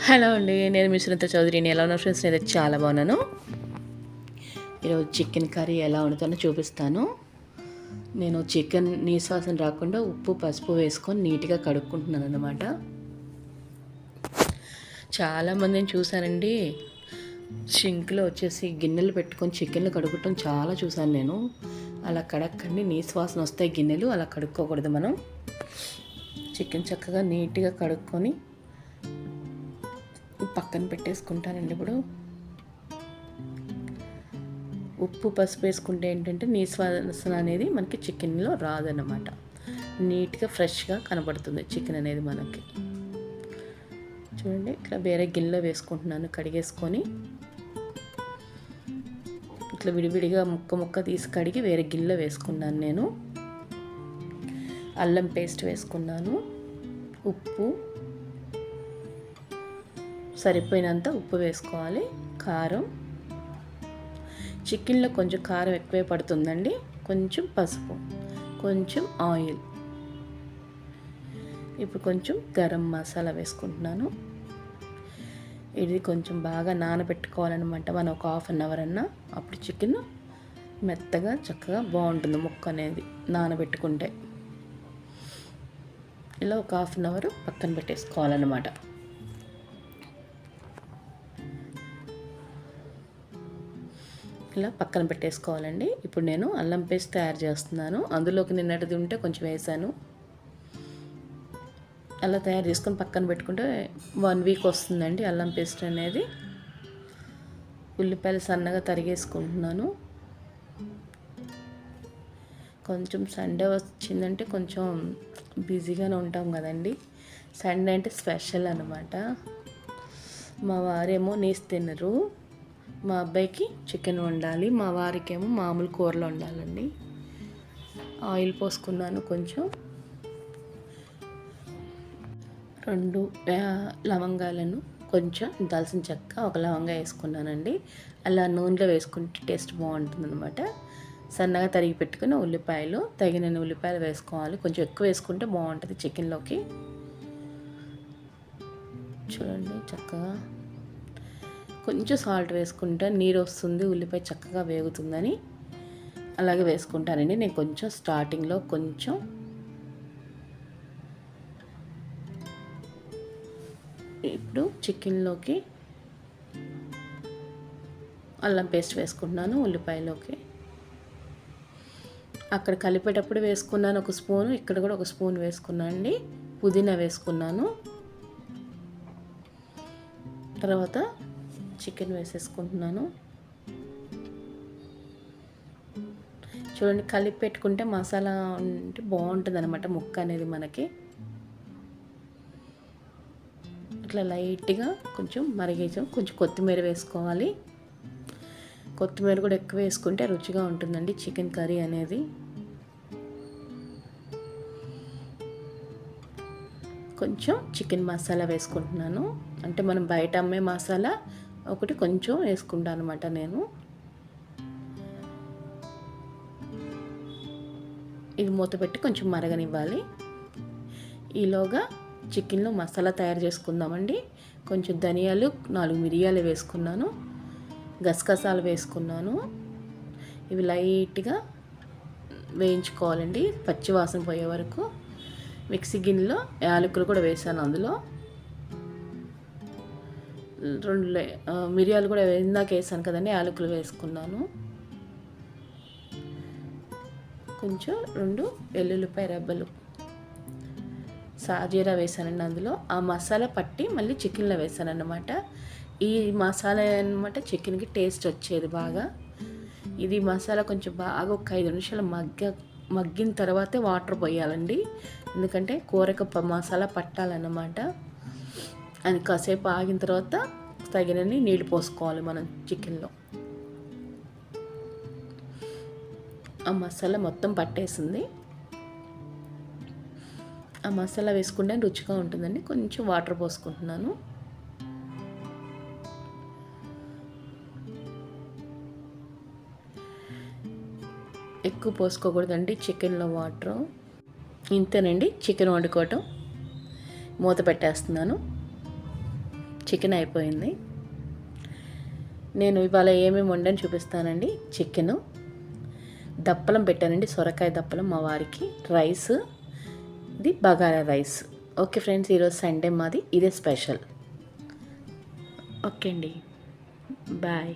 Hello అండి, నేను మీ సునీత చౌదరిని. ఎలా ఉన్నారు ఫ్రెండ్స్? నేను చాలా బాగున్నాను. ఈరోజు చికెన్ కర్రీ ఎలా వండుతానో చూపిస్తాను. నేను చికెన్ నీశ్వాసన రాకుండా ఉప్పు పసుపు వేసుకొని నీట్గా కడుక్కుంటున్నాను అన్నమాట. చాలామందిని చూశానండి, షింక్లో వచ్చేసి గిన్నెలు పెట్టుకొని చికెన్లు కడుక్కోవటం చాలా చూశాను నేను. అలా కడక్కండి, నీశ్వాసన వస్తాయి గిన్నెలు, అలా కడుక్కోకూడదు. మనం చికెన్ చక్కగా నీట్గా కడుక్కొని పక్కన పెట్టేసుకుంటానండి. ఇప్పుడు ఉప్పు పసుపు వేసుకుంటే ఏంటంటే నీశ్వాసన అనేది మనకి చికెన్లో రాదన్నమాట. నీట్గా ఫ్రెష్గా కనబడుతుంది చికెన్ అనేది మనకి. చూడండి, ఇట్లా వేరే గిన్నెలో వేసుకుంటున్నాను. కడిగేసుకొని ఇట్లా విడివిడిగా ముక్క తీసి కడిగి వేరే గిన్నెలో వేసుకున్నాను. నేను అల్లం పేస్ట్ వేసుకున్నాను, ఉప్పు సరిపోయినంత ఉప్పు వేసుకోవాలి, కారం, చికెన్లో కొంచెం కారం ఎక్కువే పడుతుందండి, కొంచెం పసుపు, కొంచెం ఆయిల్. ఇప్పుడు కొంచెం గరం మసాలా వేసుకుంటున్నాను. ఇది కొంచెం బాగా నానబెట్టుకోవాలన్నమాట, మనం ఒక 1/2 అవర్ అన్నా. అప్పుడు చికెన్ మెత్తగా చక్కగా బాగుంటుంది ముక్క అనేది నానబెట్టుకుంటే. ఇలా ఒక 1/2 అవర్ పక్కన పెట్టేసుకోవాలన్నమాట. ఇలా పక్కన పెట్టేసుకోవాలండి. ఇప్పుడు నేను అల్లం పేస్ట్ తయారు చేస్తున్నాను. అందులోకి నిన్నటిది ఉంటే కొంచెం వేసాను. అలా తయారు చేసుకొని పక్కన పెట్టుకుంటే 1 వీక్ వస్తుందండి అల్లం పేస్ట్ అనేది. ఉల్లిపాయలు సన్నగా తరిగేసుకుంటున్నాను. కొంచెం సండే వచ్చిందంటే కొంచెం బిజీగానే ఉంటాం కదండి. సండే అంటే స్పెషల్ అన్నమాట. మా వారేమో నీసు తినరు. మా అబ్బాయికి చికెన్ వండాలి, మా వారికేమో మామూలు కూరలు వండాలండి. ఆయిల్ పోసుకున్నాను, కొంచెం 2 లవంగాలను, కొంచెం దాల్చిన చెక్క, 1 లవంగా వేసుకున్నానండి. అలా నూనెలో వేసుకుంటే టేస్ట్ బాగుంటుందన్నమాట. సన్నగా తరిగి పెట్టుకుని ఉల్లిపాయలు, తగినన్ని ఉల్లిపాయలు వేసుకోవాలి. కొంచెం ఎక్కువ వేసుకుంటే బాగుంటుంది చికెన్లోకి. చూడండి, చక్కగా కొంచెం సాల్ట్ వేసుకుంటే నీరు వస్తుంది, ఉల్లిపాయ చక్కగా వేగుతుందని అలాగే వేసుకుంటానండి. నేను కొంచెం స్టార్టింగ్లో కొంచెం ఇప్పుడు చికెన్లోకి అల్లం పేస్ట్ వేసుకుంటున్నాను, ఉల్లిపాయలోకి. అక్కడ కలిపేటప్పుడు వేసుకున్నాను 1 స్పూను, ఇక్కడ కూడా 1 స్పూన్ వేసుకున్నాను అండి. పుదీనా వేసుకున్నాను. తర్వాత చికెన్ వేసేసుకుంటున్నాను. చూడండి, కలిపి పెట్టుకుంటే మసాలా అంటే బాగుంటుంది అనమాట ముక్క అనేది మనకి. ఇట్లా లైట్గా కొంచెం మరిగించాం. కొంచెం కొత్తిమీర వేసుకోవాలి. కొత్తిమీర కూడా ఎక్కువ వేసుకుంటే రుచిగా ఉంటుందండి చికెన్ కర్రీ అనేది. కొంచెం చికెన్ మసాలా వేసుకుంటున్నాను. అంటే మనం బయట అమ్మే మసాలా ఒకటి కొంచెం వేసుకుంటాను అనమాట నేను. ఇది మూత పెట్టి కొంచెం మరగనివ్వాలి. ఈలోగా చికెన్లో మసాలా తయారు చేసుకుందామండి. కొంచెం ధనియాలు, 4 మిరియాలు వేసుకున్నాను, గసగసాలు వేసుకున్నాను. ఇవి లైట్గా వేయించుకోవాలండి, పచ్చి వాసన పోయే వరకు. మిక్సీ గిన్నెలో యాలకులు కూడా వేసాను. అందులో 2 మిరియాలు కూడా ఇందాక వేసాను కదండి, యాలకులు వేసుకున్నాను. కొంచెం 2 వెల్లుల్లిపాయ రెబ్బలు, సాజీరా వేసానండి అందులో. ఆ మసాలా పట్టి మళ్ళీ చికెన్లో వేసాను అన్నమాట. ఈ మసాలా అన్నమాట చికెన్కి టేస్ట్ వచ్చేది బాగా. ఇది మసాలా కొంచెం బాగా ఒక 5 నిమిషాలు మగ్గిన తర్వాతే వాటర్ పోయాలండి, ఎందుకంటే కూరకు మసాలా పట్టాలన్నమాట. అది కాసేపు ఆగిన తర్వాత తగినన్ని నీళ్ళు పోసుకోవాలి మనం చికెన్లో. ఆ మసాలా మొత్తం పట్టేసింది. ఆ మసాలా వేసుకుంటే రుచిగా ఉంటుందండి. కొంచెం వాటర్ పోసుకుంటున్నాను. ఎక్కువ పోసుకోకూడదండి చికెన్లో వాటర్. ఇంతేనండి చికెన్ వండుకోవటం. మూత పెట్టేస్తున్నాను. చికెన్ అయిపోయింది. నేను ఇవాళ ఏమేమి వండని చూపిస్తానండి. చికెను, దప్పలం పెట్టానండి, సొరకాయ దప్పలం మా వారికి, రైస్, ఇది బగారా రైస్. ఓకే ఫ్రెండ్స్, ఈరోజు సండే మాది ఇదే స్పెషల్. ఓకే అండి, బాయ్.